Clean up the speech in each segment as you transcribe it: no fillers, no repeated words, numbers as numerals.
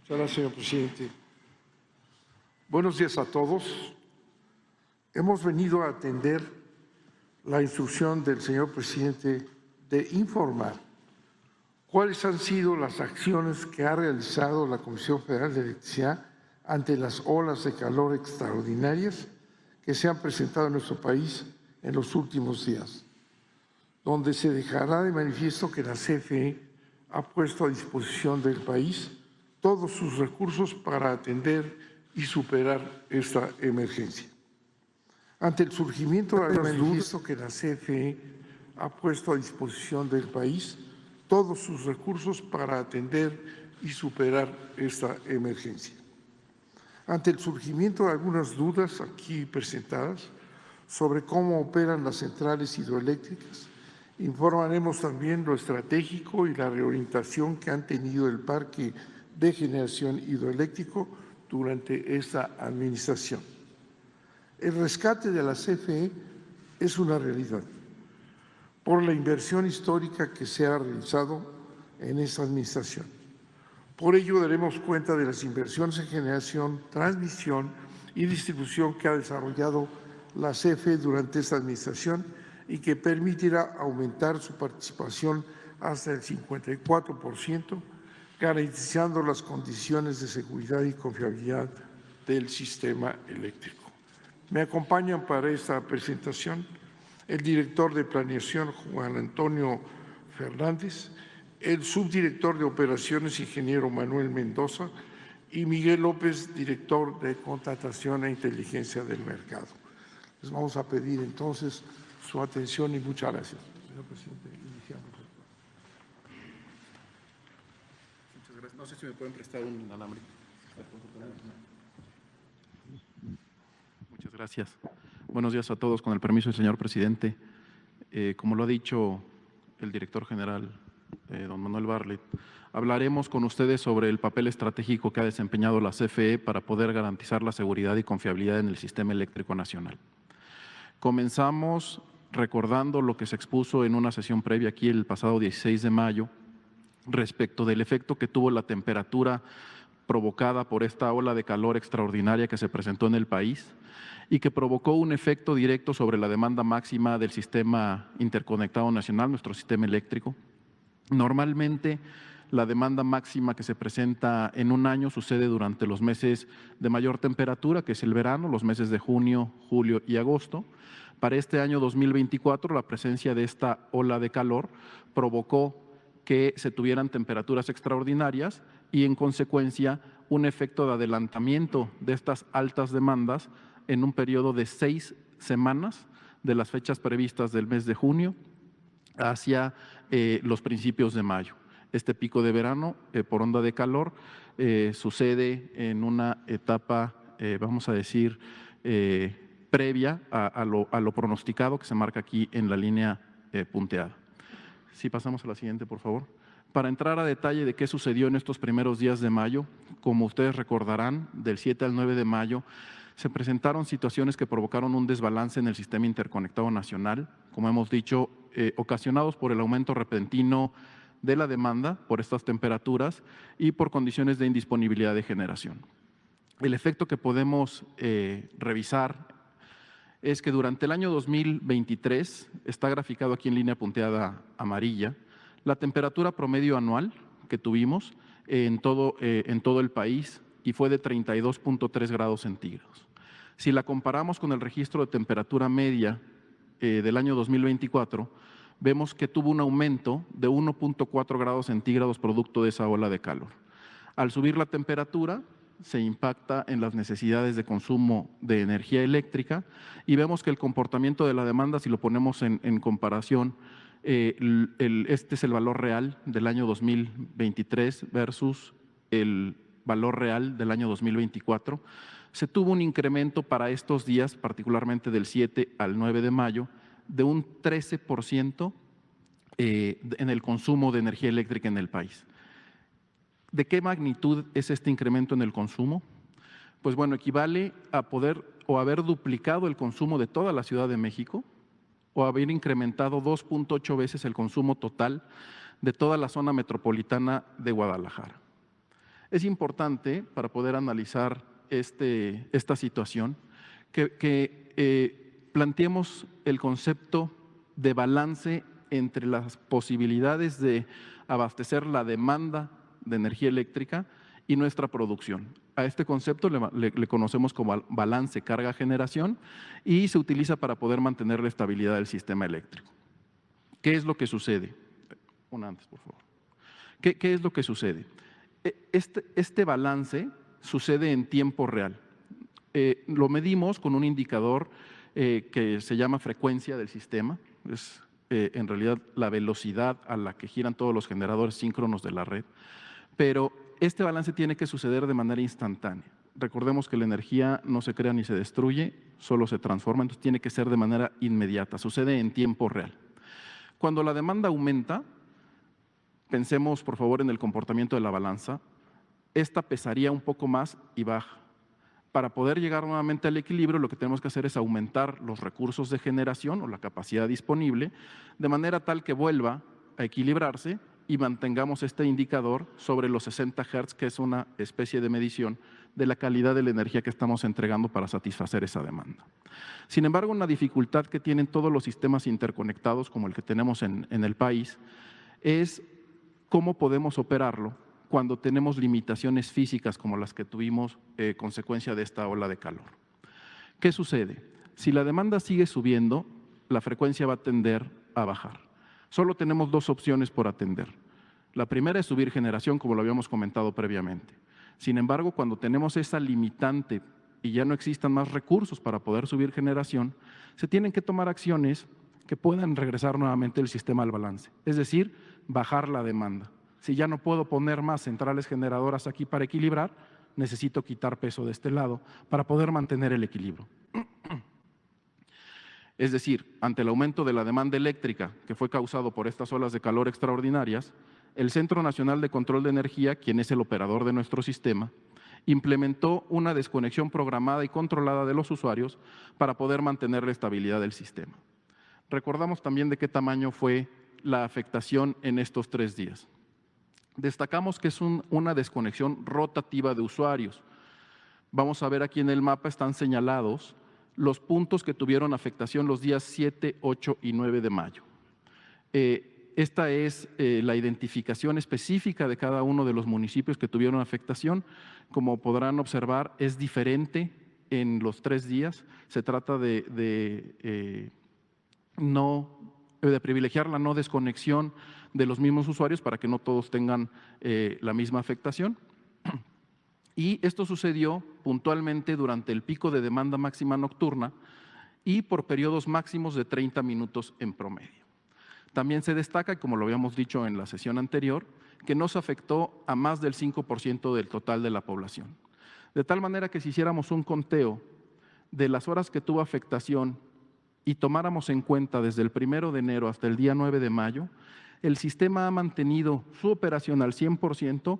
Muchas gracias, señor presidente. Buenos días a todos. Hemos venido a atender la instrucción del señor presidente de informar cuáles han sido las acciones que ha realizado la Comisión Federal de Electricidad ante las olas de calor extraordinarias que se han presentado en nuestro país en los últimos días, donde se dejará de manifiesto que la CFE ha puesto a disposición del país todos sus recursos para atender y superar esta emergencia. Ante el surgimiento de algunas dudas, que la CFE ha puesto a disposición del país todos sus recursos para atender y superar esta emergencia. Ante el surgimiento de algunas dudas aquí presentadas sobre cómo operan las centrales hidroeléctricas, informaremos también lo estratégico y la reorientación que han tenido el parque de generación hidroeléctrico durante esta administración. El rescate de la CFE es una realidad por la inversión histórica que se ha realizado en esta administración. Por ello, daremos cuenta de las inversiones en generación, transmisión y distribución que ha desarrollado la CFE durante esta administración y que permitirá aumentar su participación hasta el 54%, garantizando las condiciones de seguridad y confiabilidad del sistema eléctrico. Me acompañan para esta presentación el director de Planeación, Juan Antonio Fernández, el subdirector de Operaciones, ingeniero Manuel Mendoza, y Miguel López, director de Contratación e Inteligencia del Mercado. Les vamos a pedir entonces su atención y muchas gracias. Señor presidente, iniciamos. Muchas gracias. No sé si me pueden prestar un alambre. Muchas gracias. Buenos días a todos. Con el permiso del señor presidente, como lo ha dicho el director general, don Manuel Bartlett, hablaremos con ustedes sobre el papel estratégico que ha desempeñado la CFE para poder garantizar la seguridad y confiabilidad en el sistema eléctrico nacional. Comenzamos recordando lo que se expuso en una sesión previa aquí el pasado 16 de mayo respecto del efecto que tuvo la temperatura provocada por esta ola de calor extraordinaria que se presentó en el país y que provocó un efecto directo sobre la demanda máxima del sistema interconectado nacional, nuestro sistema eléctrico. Normalmente, la demanda máxima que se presenta en un año sucede durante los meses de mayor temperatura, que es el verano, los meses de junio, julio y agosto. Para este año 2024, la presencia de esta ola de calor provocó que se tuvieran temperaturas extraordinarias y, en consecuencia, un efecto de adelantamiento de estas altas demandas en un periodo de 6 semanas de las fechas previstas del mes de junio hacia los principios de mayo. Este pico de verano por onda de calor sucede en una etapa, vamos a decir, previa a lo pronosticado que se marca aquí en la línea punteada. Si pasamos a la siguiente, por favor. Para entrar a detalle de qué sucedió en estos primeros días de mayo, como ustedes recordarán, del 7 al 9 de mayo, se presentaron situaciones que provocaron un desbalance en el sistema interconectado nacional, como hemos dicho, ocasionados por el aumento repentino de la demanda por estas temperaturas y por condiciones de indisponibilidad de generación. El efecto que podemos revisar es que durante el año 2023, está graficado aquí en línea punteada amarilla, la temperatura promedio anual que tuvimos en todo el país y fue de 32.3 grados centígrados. Si la comparamos con el registro de temperatura media del año 2024, vemos que tuvo un aumento de 1.4 grados centígrados producto de esa ola de calor. Al subir la temperatura, se impacta en las necesidades de consumo de energía eléctrica y vemos que el comportamiento de la demanda, si lo ponemos en comparación, este es el valor real del año 2023 versus el valor real del año 2024. Se tuvo un incremento para estos días, particularmente del 7 al 9 de mayo, de un 13% en el consumo de energía eléctrica en el país. ¿De qué magnitud es este incremento en el consumo? Pues bueno, equivale a poder o haber duplicado el consumo de toda la Ciudad de México o haber incrementado 2.8 veces el consumo total de toda la zona metropolitana de Guadalajara. Es importante, para poder analizar esta situación, que planteemos el concepto de balance entre las posibilidades de abastecer la demanda de energía eléctrica y nuestra producción. A este concepto le conocemos como balance carga-generación y se utiliza para poder mantener la estabilidad del sistema eléctrico. ¿Qué es lo que sucede? Una antes, por favor. ¿Qué es lo que sucede? Este balance sucede en tiempo real. Lo medimos con un indicador que se llama frecuencia del sistema. Es en realidad la velocidad a la que giran todos los generadores síncronos de la red. Pero este balance tiene que suceder de manera instantánea. Recordemos que la energía no se crea ni se destruye, solo se transforma, entonces tiene que ser de manera inmediata, sucede en tiempo real. Cuando la demanda aumenta, pensemos por favor en el comportamiento de la balanza, esta pesaría un poco más y baja. Para poder llegar nuevamente al equilibrio, lo que tenemos que hacer es aumentar los recursos de generación o la capacidad disponible, de manera tal que vuelva a equilibrarse y mantengamos este indicador sobre los 60 Hz, que es una especie de medición de la calidad de la energía que estamos entregando para satisfacer esa demanda. Sin embargo, una dificultad que tienen todos los sistemas interconectados, como el que tenemos en el país, es cómo podemos operarlo cuando tenemos limitaciones físicas como las que tuvimos consecuencia de esta ola de calor. ¿Qué sucede? Si la demanda sigue subiendo, la frecuencia va a tender a bajar. Solo tenemos dos opciones por atender. La primera es subir generación, como lo habíamos comentado previamente. Sin embargo, cuando tenemos esa limitante y ya no existan más recursos para poder subir generación, se tienen que tomar acciones que puedan regresar nuevamente el sistema al balance, es decir, bajar la demanda. Si ya no puedo poner más centrales generadoras aquí para equilibrar, necesito quitar peso de este lado para poder mantener el equilibrio. Es decir, ante el aumento de la demanda eléctrica que fue causado por estas olas de calor extraordinarias, el Centro Nacional de Control de Energía, quien es el operador de nuestro sistema, implementó una desconexión programada y controlada de los usuarios para poder mantener la estabilidad del sistema. Recordamos también de qué tamaño fue la afectación en estos 3 días. Destacamos que es una desconexión rotativa de usuarios. Vamos a ver aquí en el mapa, están señalados los puntos que tuvieron afectación los días 7, 8 y 9 de mayo. Esta es la identificación específica de cada uno de los municipios que tuvieron afectación. Como podrán observar, es diferente en los 3 días. Se trata de privilegiar la no desconexión de los mismos usuarios para que no todos tengan la misma afectación. Y esto sucedió puntualmente durante el pico de demanda máxima nocturna y por periodos máximos de 30 minutos en promedio. También se destaca, como lo habíamos dicho en la sesión anterior, que no se afectó a más del 5% del total de la población. De tal manera que si hiciéramos un conteo de las horas que tuvo afectación y tomáramos en cuenta desde el 1 de enero hasta el día 9 de mayo, el sistema ha mantenido su operación al 100%,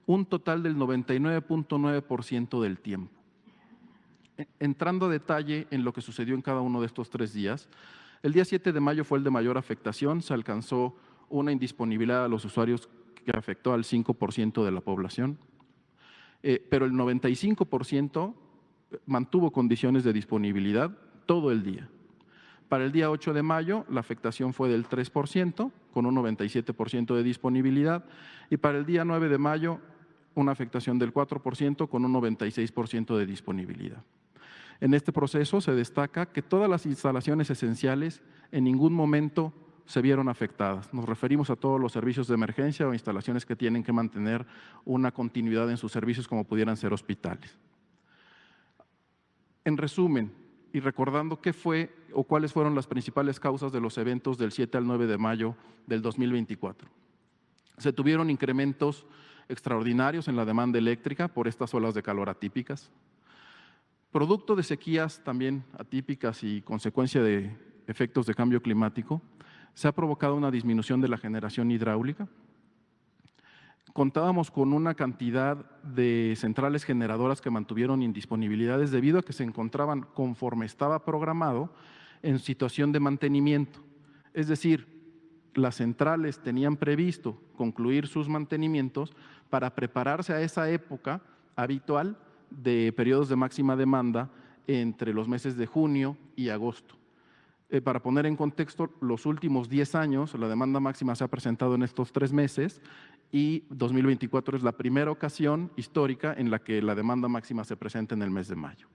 un total del 99.9% del tiempo. Entrando a detalle en lo que sucedió en cada uno de estos 3 días, el día 7 de mayo fue el de mayor afectación, se alcanzó una indisponibilidad a los usuarios que afectó al 5% de la población, pero el 95% mantuvo condiciones de disponibilidad todo el día. Para el día 8 de mayo, la afectación fue del 3%, con un 97% de disponibilidad, y para el día 9 de mayo, una afectación del 4%, con un 96% de disponibilidad. En este proceso se destaca que todas las instalaciones esenciales en ningún momento se vieron afectadas. Nos referimos a todos los servicios de emergencia o instalaciones que tienen que mantener una continuidad en sus servicios, como pudieran ser hospitales. En resumen, y recordando qué fue o cuáles fueron las principales causas de los eventos del 7 al 9 de mayo del 2024. Se tuvieron incrementos extraordinarios en la demanda eléctrica por estas olas de calor atípicas. Producto de sequías también atípicas y consecuencia de efectos de cambio climático, se ha provocado una disminución de la generación hidráulica. Contábamos con una cantidad de centrales generadoras que mantuvieron indisponibilidades debido a que se encontraban, conforme estaba programado, en situación de mantenimiento. Es decir, las centrales tenían previsto concluir sus mantenimientos para prepararse a esa época habitual de periodos de máxima demanda entre los meses de junio y agosto. Para poner en contexto, los últimos 10 años, la demanda máxima se ha presentado en estos 3 meses y 2024 es la primera ocasión histórica en la que la demanda máxima se presenta en el mes de mayo.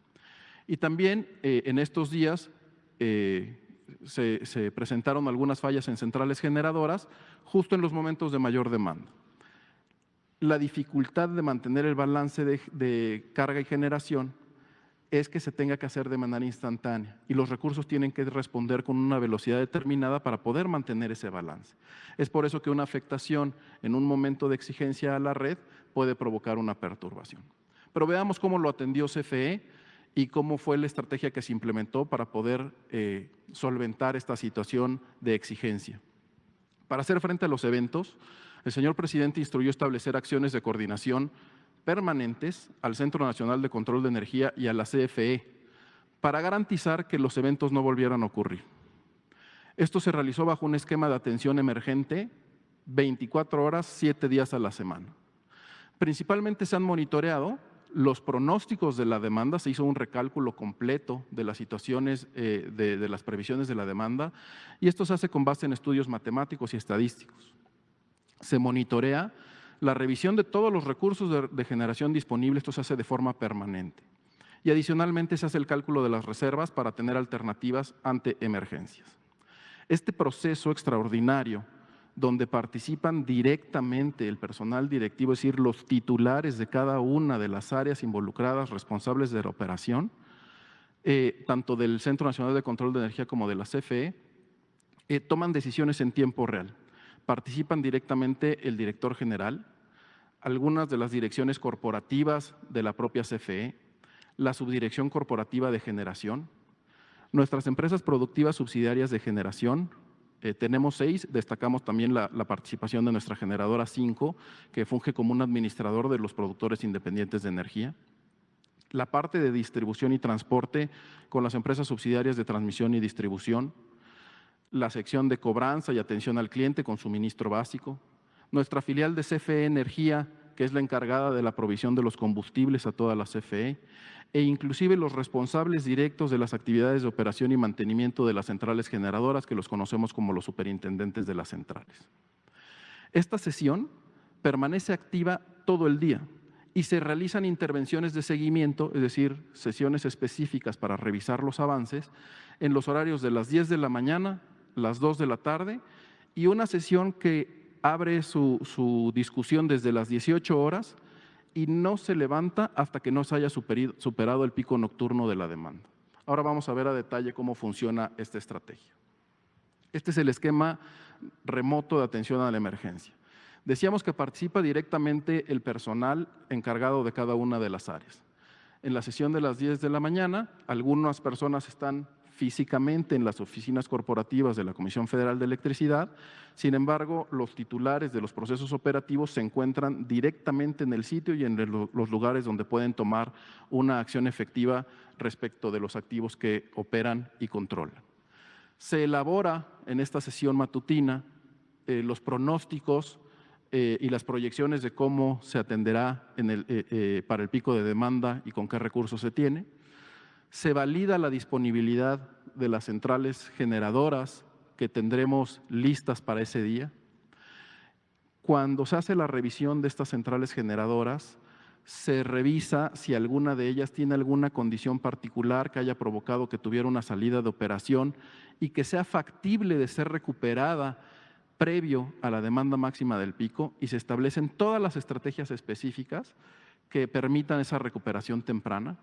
Y también en estos días se presentaron algunas fallas en centrales generadoras justo en los momentos de mayor demanda. La dificultad de mantener el balance de carga y generación es que se tenga que hacer de manera instantánea y los recursos tienen que responder con una velocidad determinada para poder mantener ese balance. Es por eso que una afectación en un momento de exigencia a la red puede provocar una perturbación. Pero veamos cómo lo atendió CFE y cómo fue la estrategia que se implementó para poder solventar esta situación de exigencia. Para hacer frente a los eventos, el señor presidente instruyó establecer acciones de coordinación permanentes al Centro Nacional de Control de Energía y a la CFE para garantizar que los eventos no volvieran a ocurrir. Esto se realizó bajo un esquema de atención emergente 24 horas, 7 días a la semana. Principalmente se han monitoreado los pronósticos de la demanda, se hizo un recálculo completo de las situaciones, de las previsiones de la demanda, y esto se hace con base en estudios matemáticos y estadísticos. Se monitorea la revisión de todos los recursos de generación disponibles, esto se hace de forma permanente. Y adicionalmente se hace el cálculo de las reservas para tener alternativas ante emergencias. Este proceso extraordinario, donde participan directamente el personal directivo, es decir, los titulares de cada una de las áreas involucradas responsables de la operación, tanto del Centro Nacional de Control de Energía como de la CFE, toman decisiones en tiempo real. Participan directamente el director general, algunas de las direcciones corporativas de la propia CFE, la subdirección corporativa de generación, nuestras empresas productivas subsidiarias de generación, tenemos 6, destacamos también la participación de nuestra generadora 5, que funge como un administrador de los productores independientes de energía, la parte de distribución y transporte con las empresas subsidiarias de transmisión y distribución, la sección de cobranza y atención al cliente con suministro básico, nuestra filial de CFE Energía, que es la encargada de la provisión de los combustibles a toda la CFE, e inclusive los responsables directos de las actividades de operación y mantenimiento de las centrales generadoras, que los conocemos como los superintendentes de las centrales. Esta sesión permanece activa todo el día y se realizan intervenciones de seguimiento, es decir, sesiones específicas para revisar los avances, en los horarios de las 10 de la mañana, las 2 de la tarde, y una sesión que abre su discusión desde las 18 horas y no se levanta hasta que no se haya superado el pico nocturno de la demanda. Ahora vamos a ver a detalle cómo funciona esta estrategia. Este es el esquema remoto de atención a la emergencia. Decíamos que participa directamente el personal encargado de cada una de las áreas. En la sesión de las 10 de la mañana, algunas personas están físicamente en las oficinas corporativas de la Comisión Federal de Electricidad. Sin embargo, los titulares de los procesos operativos se encuentran directamente en el sitio y en los lugares donde pueden tomar una acción efectiva respecto de los activos que operan y controlan. Se elabora en esta sesión matutina los pronósticos y las proyecciones de cómo se atenderá para el pico de demanda y con qué recursos se tiene. Se valida la disponibilidad de las centrales generadoras que tendremos listas para ese día. Cuando se hace la revisión de estas centrales generadoras, se revisa si alguna de ellas tiene alguna condición particular que haya provocado que tuviera una salida de operación y que sea factible de ser recuperada previo a la demanda máxima del pico, y se establecen todas las estrategias específicas que permitan esa recuperación temprana.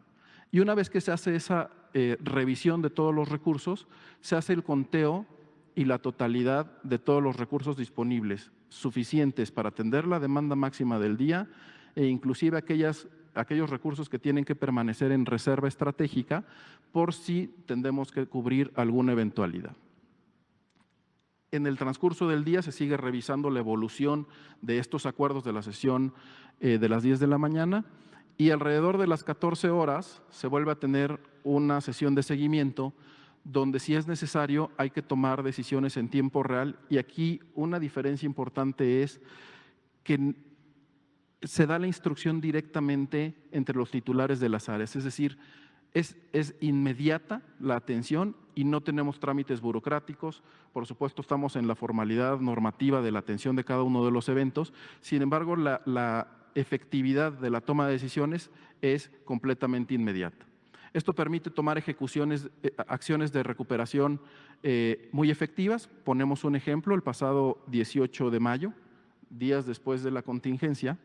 Y una vez que se hace esa revisión de todos los recursos, se hace el conteo y la totalidad de todos los recursos disponibles, suficientes para atender la demanda máxima del día e inclusive aquellos recursos que tienen que permanecer en reserva estratégica por si tendremos que cubrir alguna eventualidad. En el transcurso del día se sigue revisando la evolución de estos acuerdos de la sesión de las 10 de la mañana, y alrededor de las 14 horas se vuelve a tener una sesión de seguimiento donde si es necesario hay que tomar decisiones en tiempo real, y aquí una diferencia importante es que se da la instrucción directamente entre los titulares de las áreas, es decir, es inmediata la atención y no tenemos trámites burocráticos. Por supuesto, estamos en la formalidad normativa de la atención de cada uno de los eventos. Sin embargo, la efectividad de la toma de decisiones es completamente inmediata. Esto permite tomar acciones de recuperación muy efectivas. Ponemos un ejemplo: el pasado 18 de mayo, días después de la contingencia,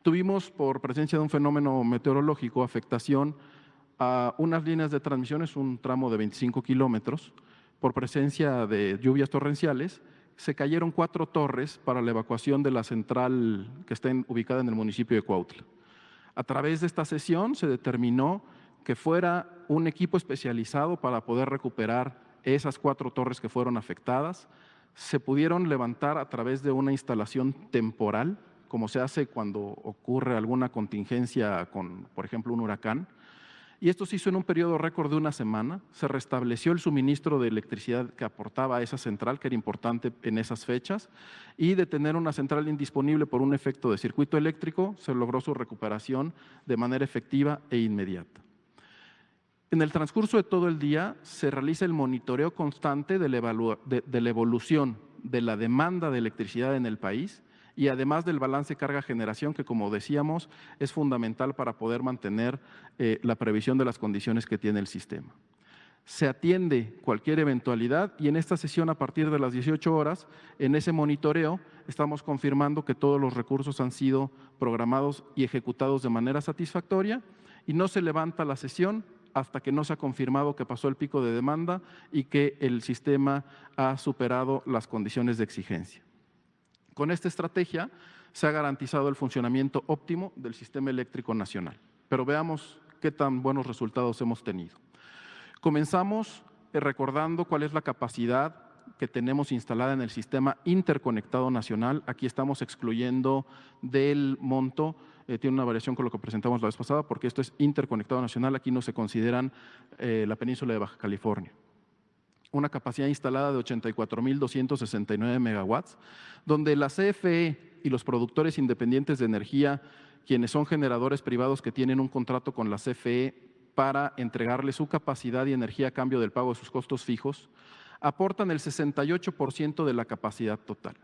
tuvimos, por presencia de un fenómeno meteorológico, afectación a unas líneas de transmisión, es un tramo de 25 kilómetros, por presencia de lluvias torrenciales. Se cayeron 4 torres para la evacuación de la central que está ubicada en el municipio de Cuautla. A través de esta sesión se determinó que fuera un equipo especializado para poder recuperar esas 4 torres que fueron afectadas. Se pudieron levantar a través de una instalación temporal, como se hace cuando ocurre alguna contingencia con, por ejemplo, un huracán. Y esto se hizo en un periodo récord de una semana. Se restableció el suministro de electricidad que aportaba a esa central, que era importante en esas fechas, y de tener una central indisponible por un efecto de circuito eléctrico, se logró su recuperación de manera efectiva e inmediata. En el transcurso de todo el día se realiza el monitoreo constante de la evolución de la demanda de electricidad en el país, y además del balance carga-generación, que, como decíamos, es fundamental para poder mantener la previsión de las condiciones que tiene el sistema. Se atiende cualquier eventualidad, y en esta sesión, a partir de las 18 horas, en ese monitoreo, estamos confirmando que todos los recursos han sido programados y ejecutados de manera satisfactoria, y no se levanta la sesión hasta que no se ha confirmado que pasó el pico de demanda y que el sistema ha superado las condiciones de exigencia. Con esta estrategia se ha garantizado el funcionamiento óptimo del sistema eléctrico nacional. Pero veamos qué tan buenos resultados hemos tenido. Comenzamos recordando cuál es la capacidad que tenemos instalada en el sistema interconectado nacional. Aquí estamos excluyendo del monto, tiene una variación con lo que presentamos la vez pasada, porque esto es interconectado nacional, aquí no se consideran la península de Baja California. Una capacidad instalada de 84.269 megawatts, donde la CFE y los productores independientes de energía, quienes son generadores privados que tienen un contrato con la CFE para entregarle su capacidad y energía a cambio del pago de sus costos fijos, aportan el 68% de la capacidad total.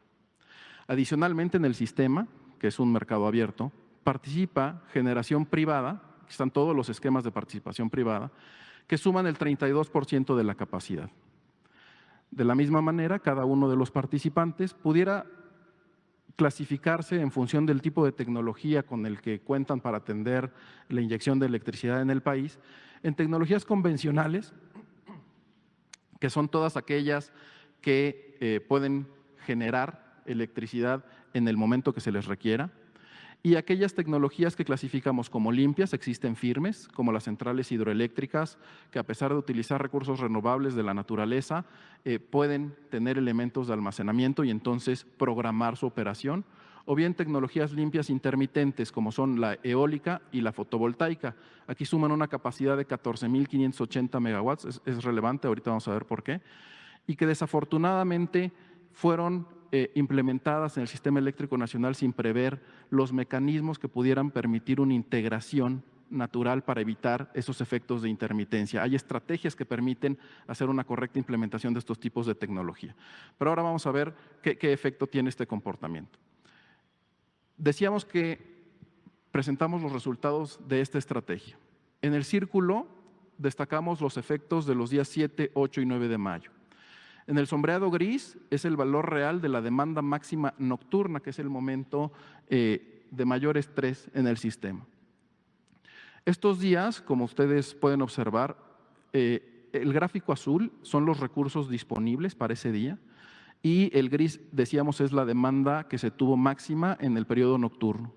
Adicionalmente, en el sistema, que es un mercado abierto, participa generación privada, que están todos los esquemas de participación privada, que suman el 32% de la capacidad. De la misma manera, cada uno de los participantes pudiera clasificarse en función del tipo de tecnología con el que cuentan para atender la inyección de electricidad en el país, en tecnologías convencionales, que son todas aquellas que pueden generar electricidad en el momento que se les requiera, y aquellas tecnologías que clasificamos como limpias, existen firmes, como las centrales hidroeléctricas, que a pesar de utilizar recursos renovables de la naturaleza, pueden tener elementos de almacenamiento y entonces programar su operación, o bien tecnologías limpias intermitentes, como son la eólica y la fotovoltaica. Aquí suman una capacidad de 14.580 megawatts, es relevante, ahorita vamos a ver por qué, y que desafortunadamente fueron implementadas en el sistema eléctrico nacional sin prever los mecanismos que pudieran permitir una integración natural para evitar esos efectos de intermitencia. Hay estrategias que permiten hacer una correcta implementación de estos tipos de tecnología. Pero ahora vamos a ver qué efecto tiene este comportamiento. Decíamos que presentamos los resultados de esta estrategia. En el círculo destacamos los efectos de los días 7, 8 y 9 de mayo. En el sombreado gris es el valor real de la demanda máxima nocturna, que es el momento de mayor estrés en el sistema. Estos días, como ustedes pueden observar, el gráfico azul son los recursos disponibles para ese día, y el gris, decíamos, es la demanda que se tuvo máxima en el periodo nocturno.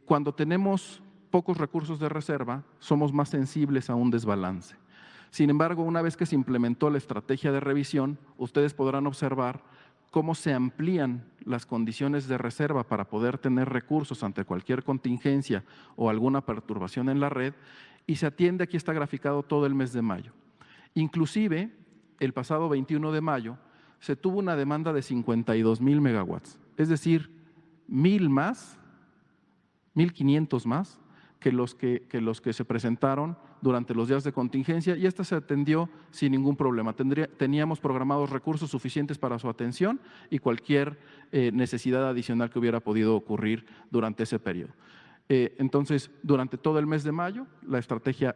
Cuando tenemos pocos recursos de reserva, somos más sensibles a un desbalance. Sin embargo, una vez que se implementó la estrategia de revisión, ustedes podrán observar cómo se amplían las condiciones de reserva para poder tener recursos ante cualquier contingencia o alguna perturbación en la red, y se atiende, aquí está graficado todo el mes de mayo. Inclusive, el pasado 21 de mayo, se tuvo una demanda de 52,000 megawatts, es decir, 1,000 más, 1,500 más que los que se presentaron durante los días de contingencia, y esta se atendió sin ningún problema. Teníamos programados recursos suficientes para su atención y cualquier necesidad adicional que hubiera podido ocurrir durante ese periodo. Entonces, durante todo el mes de mayo, la estrategia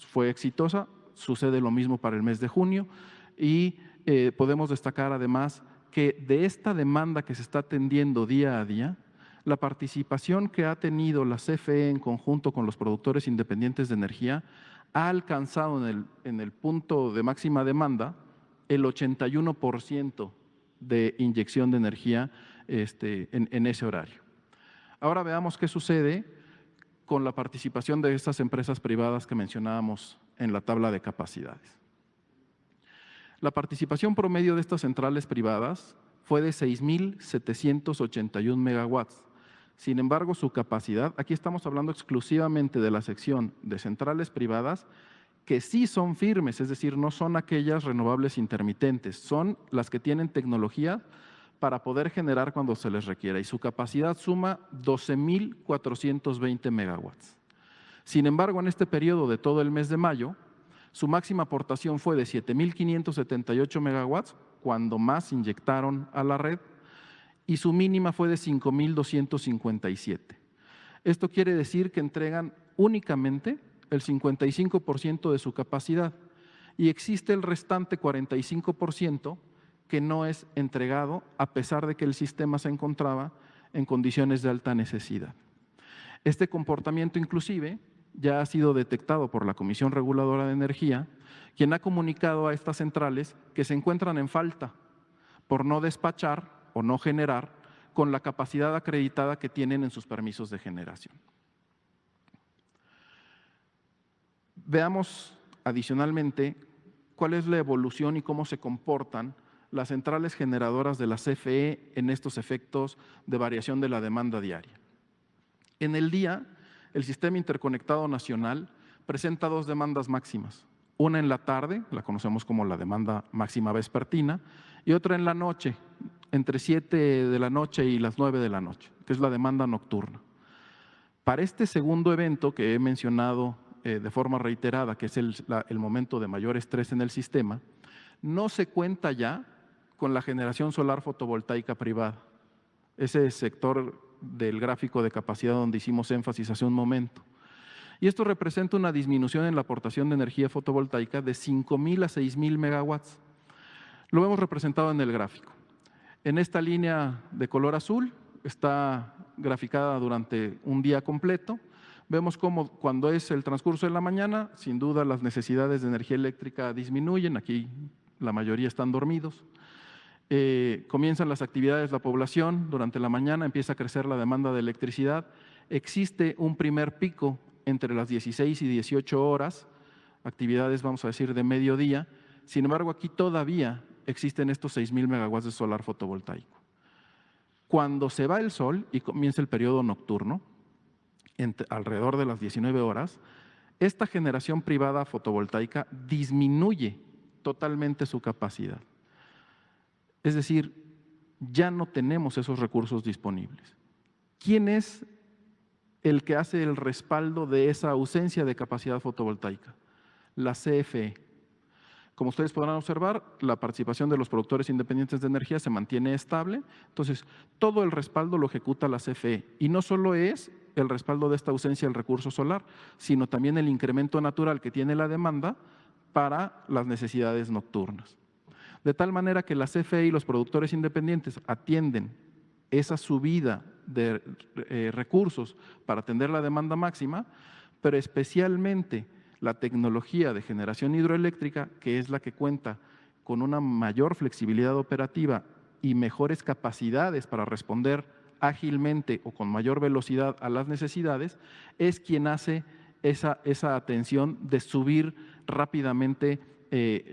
fue exitosa, sucede lo mismo para el mes de junio, y podemos destacar además que de esta demanda que se está atendiendo día a día, la participación que ha tenido la CFE en conjunto con los productores independientes de energía ha alcanzado en el punto de máxima demanda el 81% de inyección de energía en ese horario. Ahora veamos qué sucede con la participación de estas empresas privadas que mencionábamos en la tabla de capacidades. La participación promedio de estas centrales privadas fue de 6,781 megawatts. Sin embargo, su capacidad, aquí estamos hablando exclusivamente de la sección de centrales privadas que sí son firmes, es decir, no son aquellas renovables intermitentes, son las que tienen tecnología para poder generar cuando se les requiera, y su capacidad suma 12,420 megawatts. Sin embargo, en este periodo de todo el mes de mayo, su máxima aportación fue de 7,578 megawatts, cuando más inyectaron a la red, y su mínima fue de 5,257. Esto quiere decir que entregan únicamente el 55% de su capacidad y existe el restante 45% que no es entregado a pesar de que el sistema se encontraba en condiciones de alta necesidad. Este comportamiento inclusive ya ha sido detectado por la Comisión Reguladora de Energía, quien ha comunicado a estas centrales que se encuentran en falta por no despachar o no generar con la capacidad acreditada que tienen en sus permisos de generación. Veamos adicionalmente cuál es la evolución y cómo se comportan las centrales generadoras de la CFE en estos efectos de variación de la demanda diaria. En el día, el Sistema Interconectado Nacional presenta dos demandas máximas. Una en la tarde, la conocemos como la demanda máxima vespertina, y otra en la noche, entre 7 de la noche y las 9 de la noche, que es la demanda nocturna. Para este segundo evento que he mencionado de forma reiterada, que es el momento de mayor estrés en el sistema, no se cuenta ya con la generación solar fotovoltaica privada, ese sector del gráfico de capacidad donde hicimos énfasis hace un momento. Y esto representa una disminución en la aportación de energía fotovoltaica de 5,000 a 6,000 megawatts. Lo hemos representado en el gráfico. En esta línea de color azul está graficada durante un día completo. Vemos cómo cuando es el transcurso de la mañana, sin duda las necesidades de energía eléctrica disminuyen, aquí la mayoría están dormidos. Comienzan las actividades de la población, durante la mañana empieza a crecer la demanda de electricidad, existe un primer pico entre las 16 y 18 horas, actividades vamos a decir de mediodía, sin embargo aquí todavía existen estos 6,000 megawatts de solar fotovoltaico. Cuando se va el sol y comienza el periodo nocturno, alrededor de las 19 horas, esta generación privada fotovoltaica disminuye totalmente su capacidad. Es decir, ya no tenemos esos recursos disponibles. ¿Quién es el que hace el respaldo de esa ausencia de capacidad fotovoltaica? La CFE. Como ustedes podrán observar, la participación de los productores independientes de energía se mantiene estable, entonces todo el respaldo lo ejecuta la CFE y no solo es el respaldo de esta ausencia del recurso solar, sino también el incremento natural que tiene la demanda para las necesidades nocturnas. De tal manera que la CFE y los productores independientes atienden esa subida de recursos para atender la demanda máxima, pero especialmente la tecnología de generación hidroeléctrica, que es la que cuenta con una mayor flexibilidad operativa y mejores capacidades para responder ágilmente o con mayor velocidad a las necesidades, es quien hace esa atención de subir rápidamente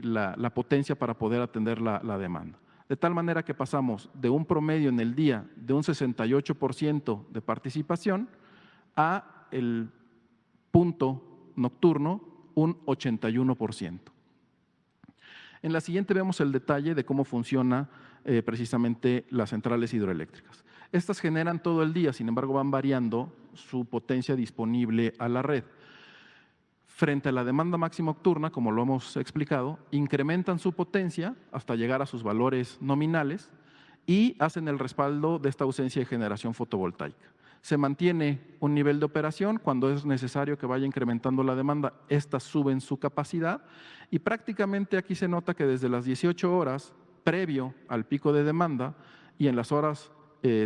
la potencia para poder atender la demanda. De tal manera que pasamos de un promedio en el día de un 68% de participación a el punto nocturno un 81%. En la siguiente vemos el detalle de cómo funciona precisamente las centrales hidroeléctricas. Estas generan todo el día, sin embargo van variando su potencia disponible a la red. Frente a la demanda máxima nocturna, como lo hemos explicado, incrementan su potencia hasta llegar a sus valores nominales y hacen el respaldo de esta ausencia de generación fotovoltaica. Se mantiene un nivel de operación, cuando es necesario que vaya incrementando la demanda, estas suben su capacidad y prácticamente aquí se nota que desde las 18 horas, previo al pico de demanda y en las horas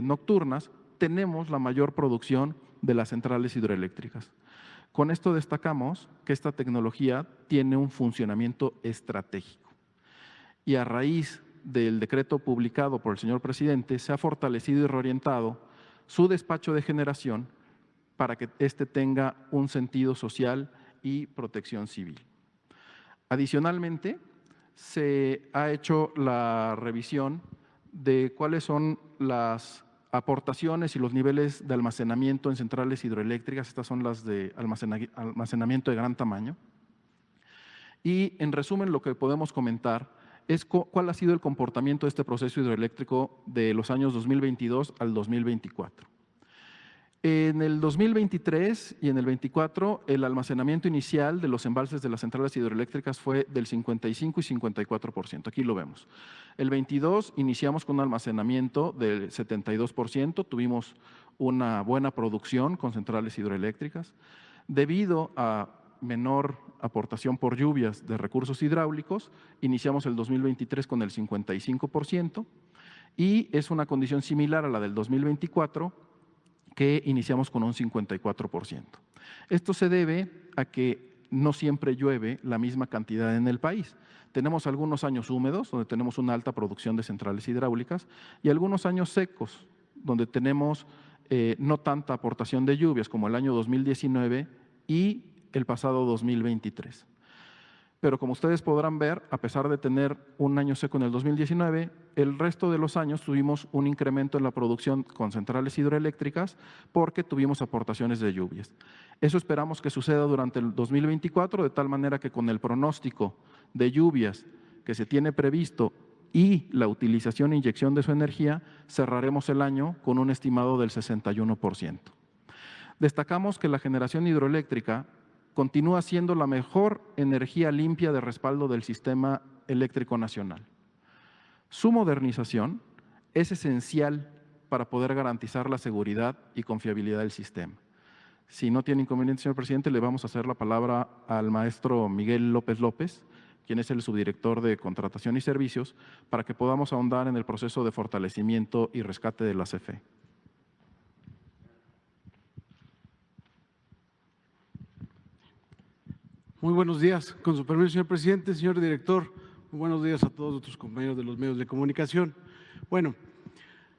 nocturnas, tenemos la mayor producción de las centrales hidroeléctricas. Con esto destacamos que esta tecnología tiene un funcionamiento estratégico y a raíz del decreto publicado por el señor presidente se ha fortalecido y reorientado su despacho de generación para que éste tenga un sentido social y protección civil. Adicionalmente, se ha hecho la revisión de cuáles son las aportaciones y los niveles de almacenamiento en centrales hidroeléctricas. Estas son las de almacenamiento de gran tamaño. Y en resumen, lo que podemos comentar es cuál ha sido el comportamiento de este proceso hidroeléctrico de los años 2022 al 2024. En el 2023 y en el 24, el almacenamiento inicial de los embalses de las centrales hidroeléctricas fue del 55 y 54%. Aquí lo vemos. El 22 iniciamos con un almacenamiento del 72%, tuvimos una buena producción con centrales hidroeléctricas. Debido a menor aportación por lluvias de recursos hidráulicos, iniciamos el 2023 con el 55% y es una condición similar a la del 2024, que iniciamos con un 54%. Esto se debe a que no siempre llueve la misma cantidad en el país. Tenemos algunos años húmedos, donde tenemos una alta producción de centrales hidráulicas, y algunos años secos, donde tenemos no tanta aportación de lluvias, como el año 2019 y el pasado 2023. Pero como ustedes podrán ver, a pesar de tener un año seco en el 2019, el resto de los años tuvimos un incremento en la producción con centrales hidroeléctricas porque tuvimos aportaciones de lluvias. Eso esperamos que suceda durante el 2024, de tal manera que con el pronóstico de lluvias que se tiene previsto y la utilización e inyección de su energía, cerraremos el año con un estimado del 61%. Destacamos que la generación hidroeléctrica continúa siendo la mejor energía limpia de respaldo del sistema eléctrico nacional. Su modernización es esencial para poder garantizar la seguridad y confiabilidad del sistema. Si no tiene inconveniente, señor presidente, le vamos a hacer la palabra al maestro Miguel López López, quien es el subdirector de Contratación y Servicios, para que podamos ahondar en el proceso de fortalecimiento y rescate de la CFE. Muy buenos días. Con su permiso, señor presidente, señor director, muy buenos días a todos nuestros compañeros de los medios de comunicación. Bueno,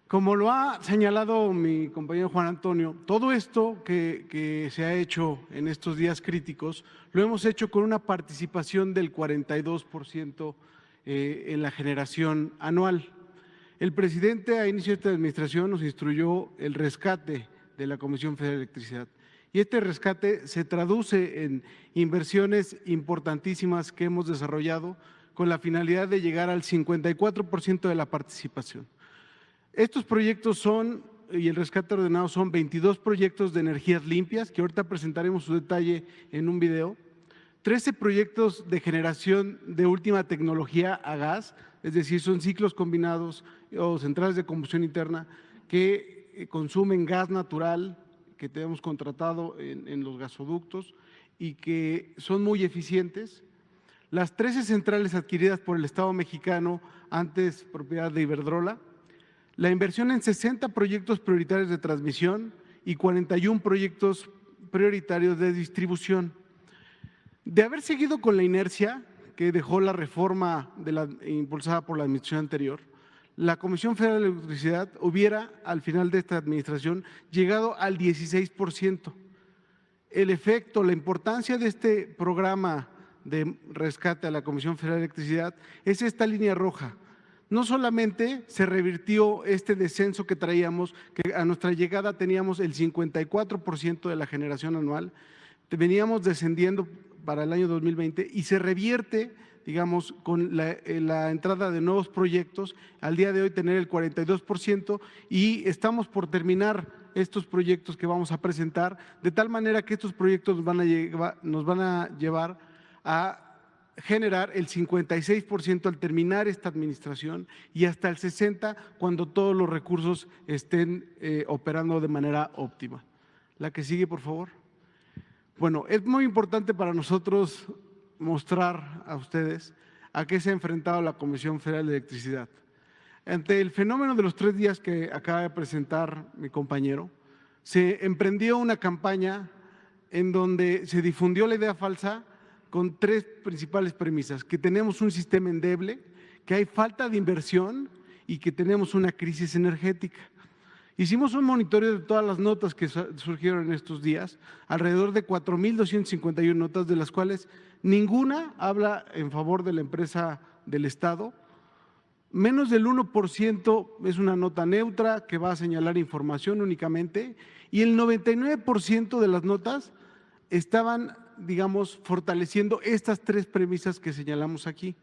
como lo ha señalado mi compañero Juan Antonio, todo esto que se ha hecho en estos días críticos, lo hemos hecho con una participación del 42% en la generación anual. El presidente a inicio de esta administración nos instruyó el rescate de la Comisión Federal de Electricidad. Y este rescate se traduce en inversiones importantísimas que hemos desarrollado con la finalidad de llegar al 54% de la participación. Estos proyectos son, y el rescate ordenado son 22 proyectos de energías limpias, que ahorita presentaremos su detalle en un video, 13 proyectos de generación de última tecnología a gas, es decir, son ciclos combinados o centrales de combustión interna que consumen gas natural, que tenemos contratado en los gasoductos y que son muy eficientes. Las 13 centrales adquiridas por el Estado mexicano, antes propiedad de Iberdrola, la inversión en 60 proyectos prioritarios de transmisión y 41 proyectos prioritarios de distribución. De haber seguido con la inercia que dejó la reforma impulsada por la administración anterior, la Comisión Federal de Electricidad hubiera, al final de esta administración, llegado al 16%. El efecto, la importancia de este programa de rescate a la Comisión Federal de Electricidad es esta línea roja. No solamente se revirtió este descenso que traíamos, que a nuestra llegada teníamos el 54% de la generación anual, veníamos descendiendo para el año 2020 y se revierte, digamos, con la entrada de nuevos proyectos. Al día de hoy tener el 42% y estamos por terminar estos proyectos que vamos a presentar, de tal manera que estos proyectos nos van a llevar a generar el 56% al terminar esta administración y hasta el 60% cuando todos los recursos estén operando de manera óptima. La que sigue, por favor. Bueno, es muy importante para nosotros mostrar a ustedes a qué se ha enfrentado la Comisión Federal de Electricidad. Ante el fenómeno de los 3 días que acaba de presentar mi compañero, se emprendió una campaña en donde se difundió la idea falsa con 3 principales premisas: que tenemos un sistema endeble, que hay falta de inversión y que tenemos una crisis energética. Hicimos un monitoreo de todas las notas que surgieron en estos días, alrededor de 4,251 notas, de las cuales ninguna habla en favor de la empresa del Estado. Menos del 1% es una nota neutra que va a señalar información únicamente, y el 99% de las notas estaban, digamos, fortaleciendo estas 3 premisas que señalamos aquí.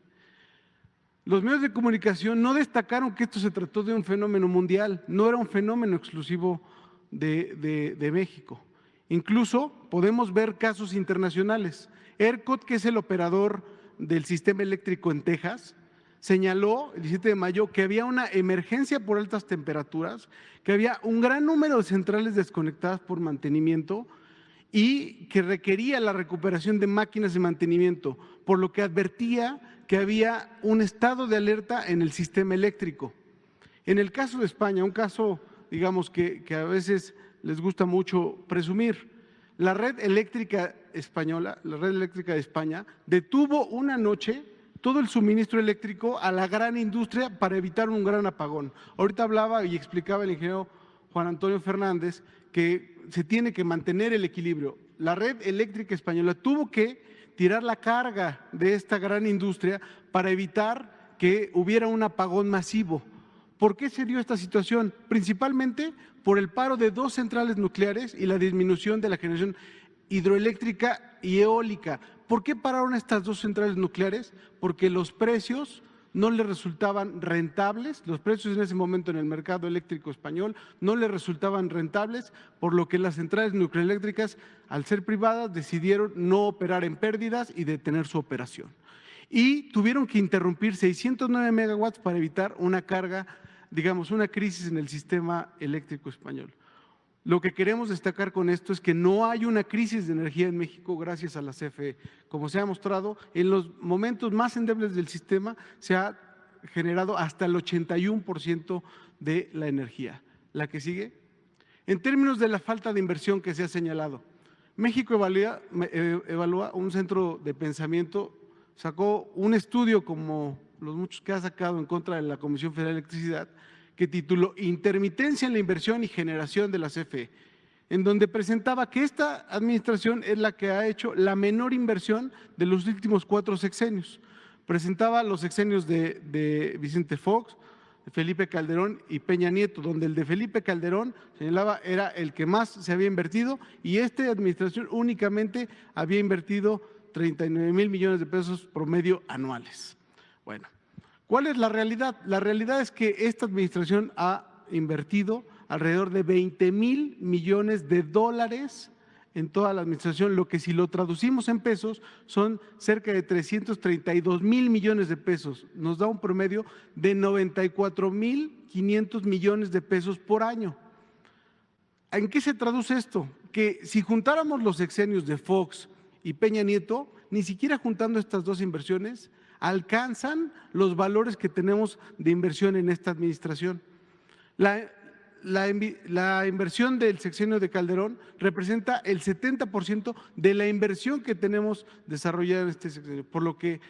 Los medios de comunicación no destacaron que esto se trató de un fenómeno mundial, no era un fenómeno exclusivo de México. Incluso podemos ver casos internacionales. ERCOT, que es el operador del sistema eléctrico en Texas, señaló el 17 de mayo que había una emergencia por altas temperaturas, que había un gran número de centrales desconectadas por mantenimiento y que requería la recuperación de máquinas de mantenimiento, por lo que advertía que había un estado de alerta en el sistema eléctrico. En el caso de España, un caso, digamos, que a veces les gusta mucho presumir, la red eléctrica española, la red eléctrica de España, detuvo una noche todo el suministro eléctrico a la gran industria para evitar un gran apagón. Ahorita hablaba y explicaba el ingeniero Juan Antonio Fernández que se tiene que mantener el equilibrio. La red eléctrica española tuvo que tirar la carga de esta gran industria para evitar que hubiera un apagón masivo. ¿Por qué se dio esta situación? Principalmente por el paro de 2 centrales nucleares y la disminución de la generación hidroeléctrica y eólica. ¿Por qué pararon estas 2 centrales nucleares? Porque los precios no le resultaban rentables, los precios en ese momento en el mercado eléctrico español no le resultaban rentables, por lo que las centrales nucleoeléctricas, al ser privadas, decidieron no operar en pérdidas y detener su operación. Y tuvieron que interrumpir 609 megawatts para evitar una carga, digamos, una crisis en el sistema eléctrico español. Lo que queremos destacar con esto es que no hay una crisis de energía en México gracias a la CFE. Como se ha mostrado, en los momentos más endebles del sistema se ha generado hasta el 81% de la energía. La que sigue. En términos de la falta de inversión que se ha señalado, México evalúa un centro de pensamiento, sacó un estudio como los muchos que ha sacado en contra de la Comisión Federal de Electricidad, que tituló Intermitencia en la inversión y generación de la CFE, en donde presentaba que esta administración es la que ha hecho la menor inversión de los últimos 4 sexenios. Presentaba los sexenios de Vicente Fox, de Felipe Calderón y Peña Nieto, donde el de Felipe Calderón señalaba era el que más se había invertido y esta administración únicamente había invertido 39,000 millones de pesos promedio anuales. Bueno. ¿Cuál es la realidad? La realidad es que esta administración ha invertido alrededor de 20,000 millones de dólares en toda la administración, lo que si lo traducimos en pesos son cerca de 332,000 millones de pesos. Nos da un promedio de 94,500 millones de pesos por año. ¿En qué se traduce esto? Que si juntáramos los sexenios de Fox y Peña Nieto, ni siquiera juntando estas 2 inversiones, alcanzan los valores que tenemos de inversión en esta administración. La inversión del sexenio de Calderón representa el 70% de la inversión que tenemos desarrollada en este sexenio, por lo que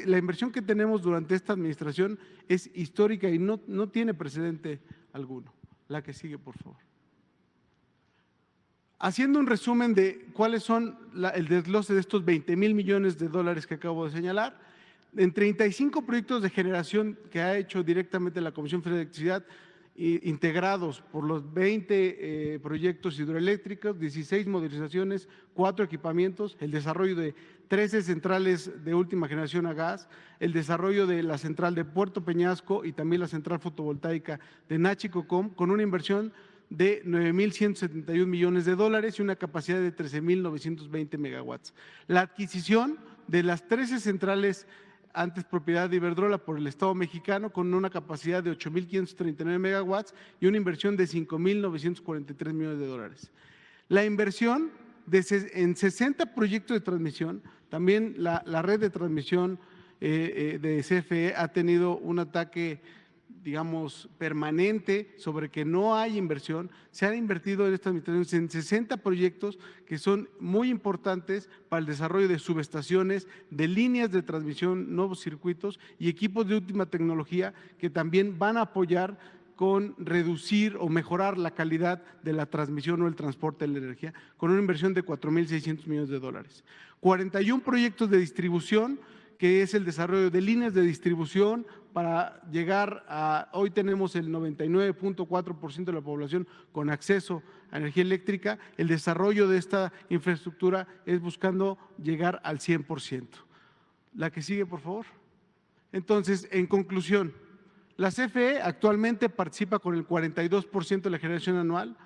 la inversión que tenemos durante esta administración es histórica y no tiene precedente alguno. La que sigue, por favor. Haciendo un resumen de cuáles son el desglose de estos 20,000 millones de dólares que acabo de señalar, en 35 proyectos de generación que ha hecho directamente la Comisión Federal de Electricidad, integrados por los 20 proyectos hidroeléctricos, 16 modernizaciones, 4 equipamientos, el desarrollo de 13 centrales de última generación a gas, el desarrollo de la central de Puerto Peñasco y también la central fotovoltaica de Nachicocom, con una inversión de 9.171 millones de dólares y una capacidad de 13.920 megawatts. La adquisición de las 13 centrales antes propiedad de Iberdrola por el Estado mexicano, con una capacidad de 8.539 megawatts y una inversión de 5.943 millones de dólares. La inversión en 60 proyectos de transmisión, también la red de transmisión de CFE ha tenido un ataque, digamos, permanente sobre que no hay inversión. Se han invertido en estas administraciones en 60 proyectos que son muy importantes para el desarrollo de subestaciones, de líneas de transmisión, nuevos circuitos y equipos de última tecnología que también van a apoyar con reducir o mejorar la calidad de la transmisión o el transporte de la energía, con una inversión de 4.600 millones de dólares. 41 proyectos de distribución, que es el desarrollo de líneas de distribución para llegar a, hoy tenemos el 99.4% de la población con acceso a energía eléctrica. El desarrollo de esta infraestructura es buscando llegar al 100%. La que sigue, por favor. Entonces, en conclusión, la CFE actualmente participa con el 42% de la generación anual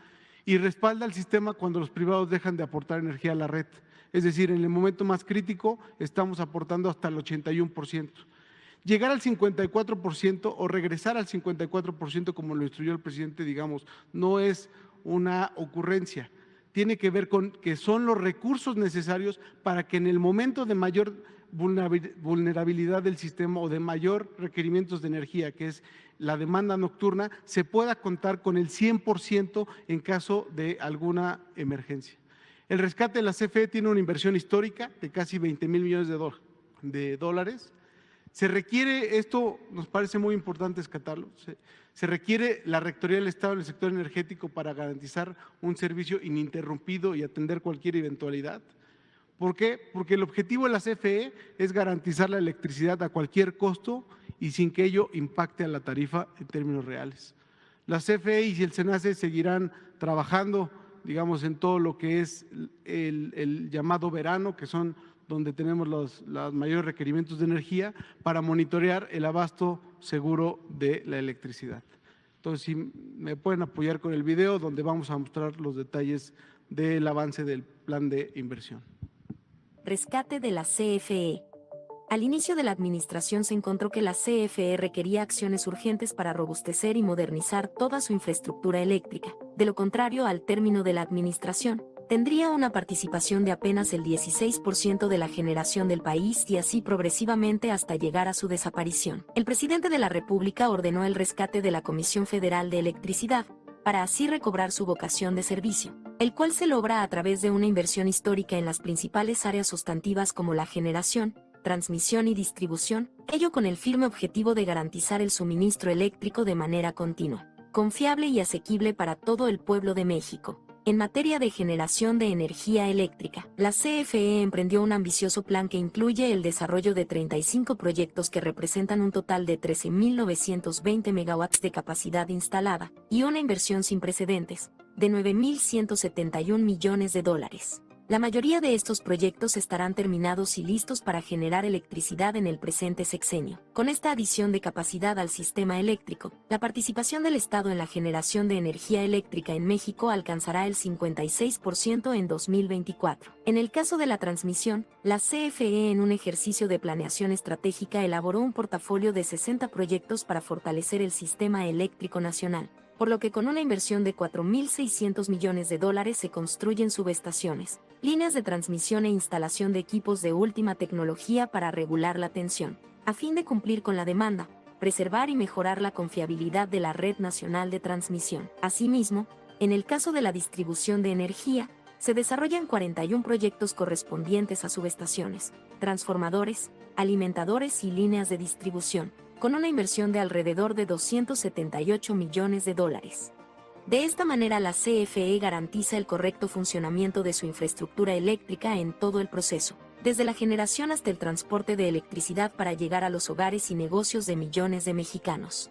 y respalda el sistema cuando los privados dejan de aportar energía a la red. Es decir, en el momento más crítico estamos aportando hasta el 81%. Llegar al 54% o regresar al 54%, como lo instruyó el presidente, digamos, no es una ocurrencia. Tiene que ver con que son los recursos necesarios para que en el momento de mayor vulnerabilidad del sistema o de mayor requerimientos de energía, que es la demanda nocturna, se pueda contar con el 100% en caso de alguna emergencia. El rescate de la CFE tiene una inversión histórica de casi 20,000 millones de dólares. Se requiere, esto nos parece muy importante rescatarlo, se requiere la Rectoría del Estado en el sector energético para garantizar un servicio ininterrumpido y atender cualquier eventualidad. ¿Por qué? Porque el objetivo de la CFE es garantizar la electricidad a cualquier costo y sin que ello impacte a la tarifa en términos reales. La CFE y el SENACE seguirán trabajando, digamos, en todo lo que es el llamado verano, que son donde tenemos los mayores requerimientos de energía, para monitorear el abasto seguro de la electricidad. Entonces, si me pueden apoyar con el video, donde vamos a mostrar los detalles del avance del plan de inversión. Rescate de la CFE. Al inicio de la administración se encontró que la CFE requería acciones urgentes para robustecer y modernizar toda su infraestructura eléctrica. De lo contrario, al término de la administración, tendría una participación de apenas el 16% de la generación del país y así progresivamente hasta llegar a su desaparición. El presidente de la República ordenó el rescate de la Comisión Federal de Electricidad, para así recobrar su vocación de servicio, el cual se logra a través de una inversión histórica en las principales áreas sustantivas como la generación, transmisión y distribución, ello con el firme objetivo de garantizar el suministro eléctrico de manera continua, confiable y asequible para todo el pueblo de México. En materia de generación de energía eléctrica, la CFE emprendió un ambicioso plan que incluye el desarrollo de 35 proyectos que representan un total de 13.920 megawatts de capacidad instalada y una inversión sin precedentes, de 9.171 millones de dólares. La mayoría de estos proyectos estarán terminados y listos para generar electricidad en el presente sexenio. Con esta adición de capacidad al sistema eléctrico, la participación del Estado en la generación de energía eléctrica en México alcanzará el 56% en 2024. En el caso de la transmisión, la CFE, en un ejercicio de planeación estratégica, elaboró un portafolio de 60 proyectos para fortalecer el sistema eléctrico nacional, por lo que con una inversión de 4.600 millones de dólares se construyen subestaciones, líneas de transmisión e instalación de equipos de última tecnología para regular la tensión, a fin de cumplir con la demanda, preservar y mejorar la confiabilidad de la red nacional de transmisión. Asimismo, en el caso de la distribución de energía, se desarrollan 41 proyectos correspondientes a subestaciones, transformadores, alimentadores y líneas de distribución, con una inversión de alrededor de 278 millones de dólares. De esta manera, la CFE garantiza el correcto funcionamiento de su infraestructura eléctrica en todo el proceso, desde la generación hasta el transporte de electricidad para llegar a los hogares y negocios de millones de mexicanos.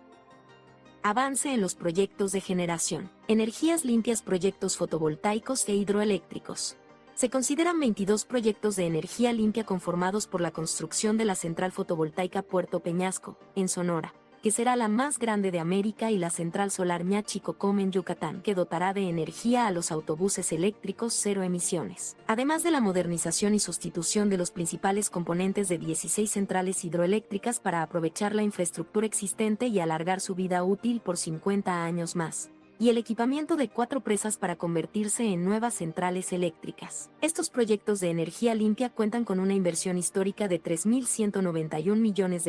Avance en los proyectos de generación. Energías limpias, proyectos fotovoltaicos e hidroeléctricos. Se consideran 22 proyectos de energía limpia conformados por la construcción de la central fotovoltaica Puerto Peñasco, en Sonora, que será la más grande de América, y la central solar Ñachicocom en Yucatán, que dotará de energía a los autobuses eléctricos cero emisiones. Además de la modernización y sustitución de los principales componentes de 16 centrales hidroeléctricas para aprovechar la infraestructura existente y alargar su vida útil por 50 años más. Y el equipamiento de 4 presas para convertirse en nuevas centrales eléctricas. Estos proyectos de energía limpia cuentan con una inversión histórica de $3.191 millones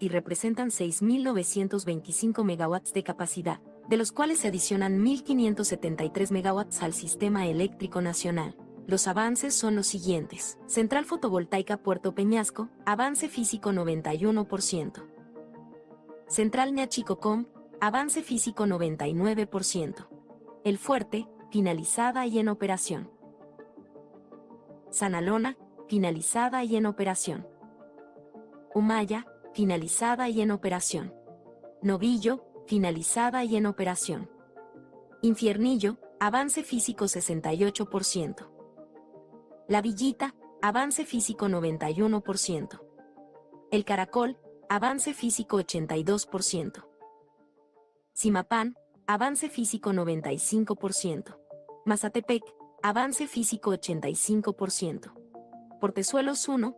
y representan 6.925 megawatts de capacidad, de los cuales se adicionan 1.573 megawatts al sistema eléctrico nacional. Los avances son los siguientes. Central fotovoltaica Puerto Peñasco, avance físico 91%. Central Ñachicocom, avance físico 99%. El Fuerte, finalizada y en operación. Sanalona, finalizada y en operación. Humaya, finalizada y en operación. Novillo, finalizada y en operación. Infiernillo, avance físico 68%. La Villita, avance físico 91%. El Caracol, avance físico 82%. Zimapán, avance físico 95%. Mazatepec, avance físico 85%. Portezuelos 1,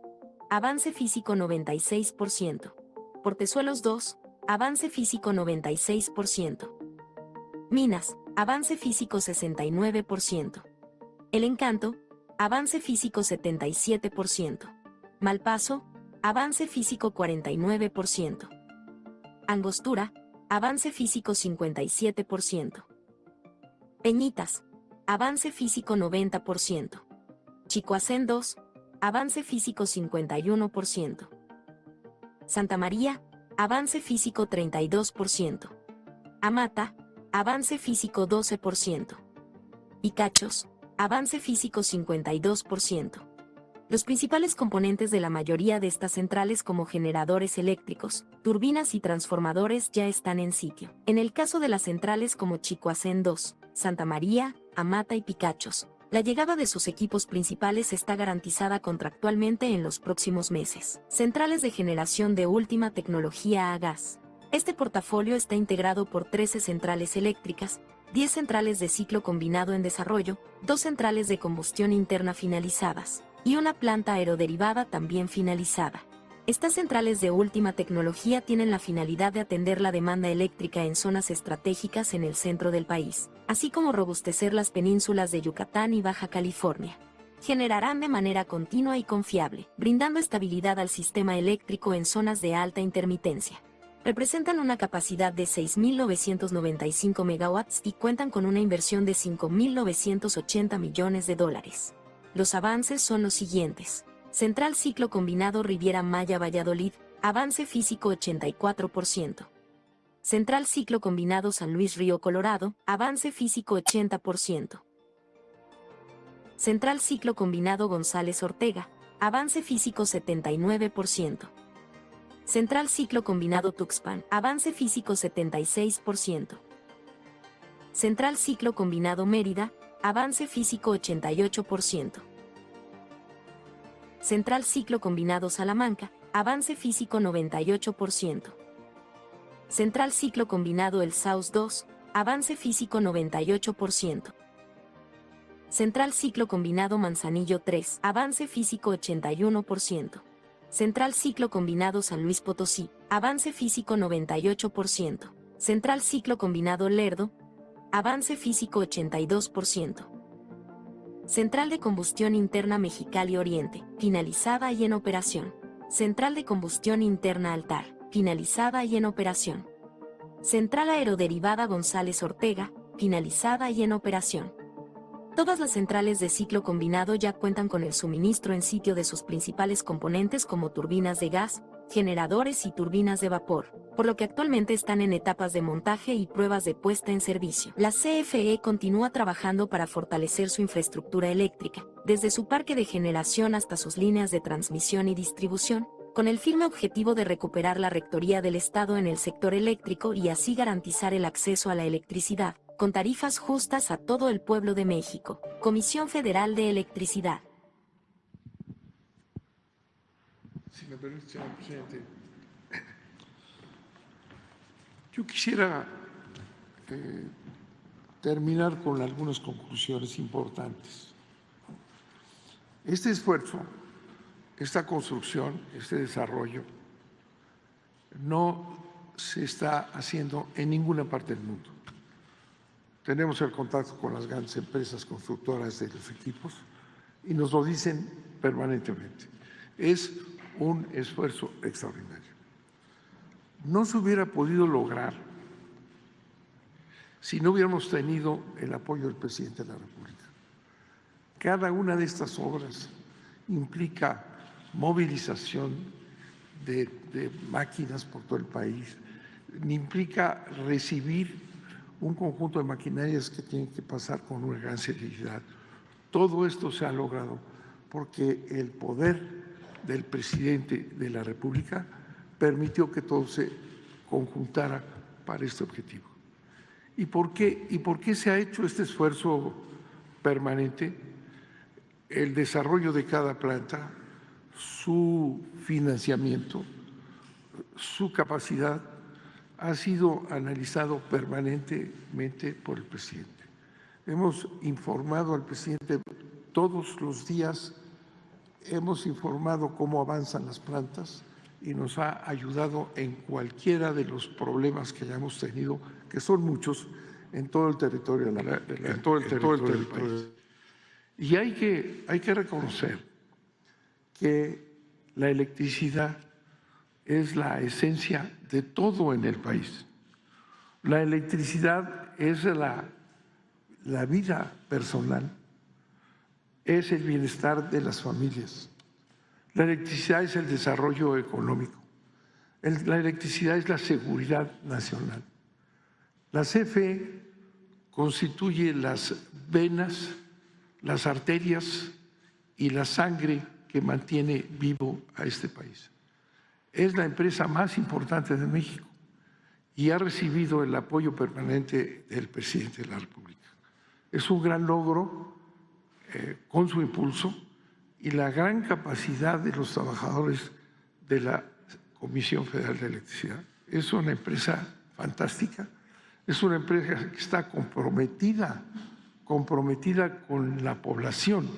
avance físico 96%. Portezuelos 2, avance físico 96%. Minas, avance físico 69%. El Encanto, avance físico 77%. Malpaso, avance físico 49%. Angostura, avance físico 57%. Peñitas, avance físico 90%. Chicoacén 2, avance físico 51%. Santa María, avance físico 32%. Amata, avance físico 12%. Picachos, avance físico 52%. Los principales componentes de la mayoría de estas centrales, como generadores eléctricos, turbinas y transformadores, ya están en sitio. En el caso de las centrales como Chicoacén 2, Santa María, Amata y Picachos, la llegada de sus equipos principales está garantizada contractualmente en los próximos meses. Centrales de generación de última tecnología a gas. Este portafolio está integrado por 13 centrales eléctricas, 10 centrales de ciclo combinado en desarrollo, 2 centrales de combustión interna finalizadas, y una planta aeroderivada también finalizada. Estas centrales de última tecnología tienen la finalidad de atender la demanda eléctrica en zonas estratégicas en el centro del país, así como robustecer las penínsulas de Yucatán y Baja California. Generarán de manera continua y confiable, brindando estabilidad al sistema eléctrico en zonas de alta intermitencia. Representan una capacidad de 6.995 megawatts y cuentan con una inversión de $5.980 millones. Los avances son los siguientes. Central ciclo combinado Riviera Maya Valladolid, avance físico 84%. Central ciclo combinado San Luis Río Colorado, avance físico 80%. Central ciclo combinado González Ortega, avance físico 79%. Central ciclo combinado Tuxpan, avance físico 76%. Central ciclo combinado Mérida, avance físico 88%. Central ciclo combinado Salamanca, avance físico 98%. Central ciclo combinado El Saus 2, avance físico 98%. Central ciclo combinado Manzanillo 3, avance físico 81%. Central ciclo combinado San Luis Potosí, avance físico 98%. Central ciclo combinado Lerdo, avance físico 82%. Central de combustión interna Mexicali Oriente, finalizada y en operación. Central de combustión interna Altar, finalizada y en operación. Central aeroderivada González Ortega, finalizada y en operación. Todas las centrales de ciclo combinado ya cuentan con el suministro en sitio de sus principales componentes como turbinas de gas, generadores y turbinas de vapor, por lo que actualmente están en etapas de montaje y pruebas de puesta en servicio. La CFE continúa trabajando para fortalecer su infraestructura eléctrica, desde su parque de generación hasta sus líneas de transmisión y distribución, con el firme objetivo de recuperar la rectoría del Estado en el sector eléctrico y así garantizar el acceso a la electricidad, con tarifas justas a todo el pueblo de México. Comisión Federal de Electricidad. Si me permite, señor presidente, yo quisiera terminar con algunas conclusiones importantes. Este esfuerzo, esta construcción, este desarrollo, no se está haciendo en ninguna parte del mundo. Tenemos el contacto con las grandes empresas constructoras de los equipos y nos lo dicen permanentemente. Es un esfuerzo extraordinario. No se hubiera podido lograr si no hubiéramos tenido el apoyo del presidente de la República. Cada una de estas obras implica movilización de máquinas por todo el país, implica recibir un conjunto de maquinarias que tienen que pasar con una gran celeridad. Todo esto se ha logrado porque el poder del presidente de la República permitió que todo se conjuntara para este objetivo. ¿Y por qué se ha hecho este esfuerzo permanente? El desarrollo de cada planta, su financiamiento, su capacidad ha sido analizado permanentemente por el presidente. Hemos informado al presidente todos los días, hemos informado cómo avanzan las plantas y nos ha ayudado en cualquiera de los problemas que hayamos tenido, que son muchos, en todo el territorio del país. Y hay que reconocer que la electricidad es la esencia de todo en el país. La electricidad es la vida personal, es el bienestar de las familias. La electricidad es el desarrollo económico. La electricidad es la seguridad nacional. La CFE constituye las venas, las arterias y la sangre que mantiene vivo a este país. Es la empresa más importante de México y ha recibido el apoyo permanente del presidente de la República. Es un gran logro con su impulso y la gran capacidad de los trabajadores de la Comisión Federal de Electricidad. Es una empresa fantástica, es una empresa que está comprometida con la población,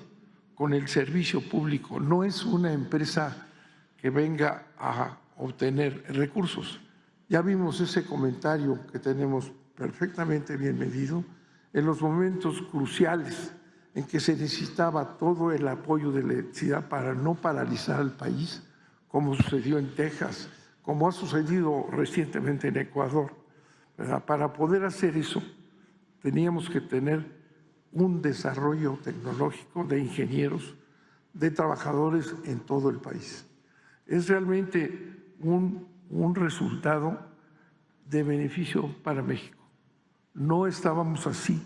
con el servicio público. No es una empresa que venga a obtener recursos. Ya vimos ese comentario que tenemos perfectamente bien medido en los momentos cruciales en que se necesitaba todo el apoyo de la electricidad para no paralizar al país, como sucedió en Texas, como ha sucedido recientemente en Ecuador, ¿verdad? Para poder hacer eso, teníamos que tener un desarrollo tecnológico de ingenieros, de trabajadores en todo el país. Es realmente un resultado de beneficio para México. No estábamos así.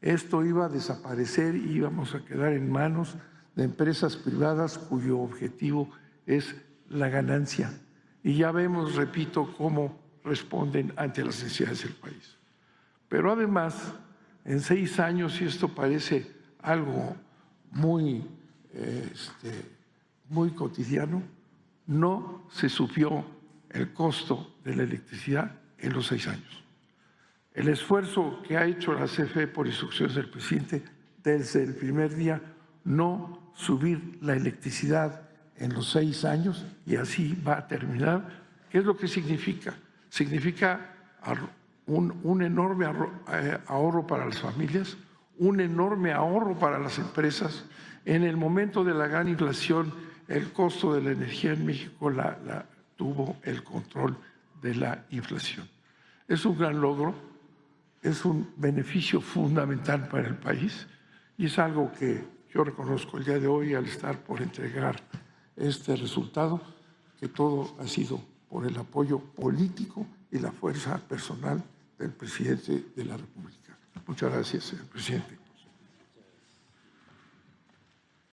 Esto iba a desaparecer y íbamos a quedar en manos de empresas privadas cuyo objetivo es la ganancia. Y ya vemos, repito, cómo responden ante las necesidades del país. Pero además, en 6 años, y esto parece algo muy cotidiano, no se subió el costo de la electricidad en los 6 años. El esfuerzo que ha hecho la CFE por instrucciones del presidente desde el primer día, no subir la electricidad en los 6 años, y así va a terminar. ¿Qué es lo que significa? Significa un enorme ahorro para las familias, un enorme ahorro para las empresas. En el momento de la gran inflación, el costo de la energía en México tuvo el control de la inflación. Es un gran logro, es un beneficio fundamental para el país y es algo que yo reconozco el día de hoy al estar por entregar este resultado, que todo ha sido por el apoyo político y la fuerza personal del presidente de la República. Muchas gracias, señor presidente.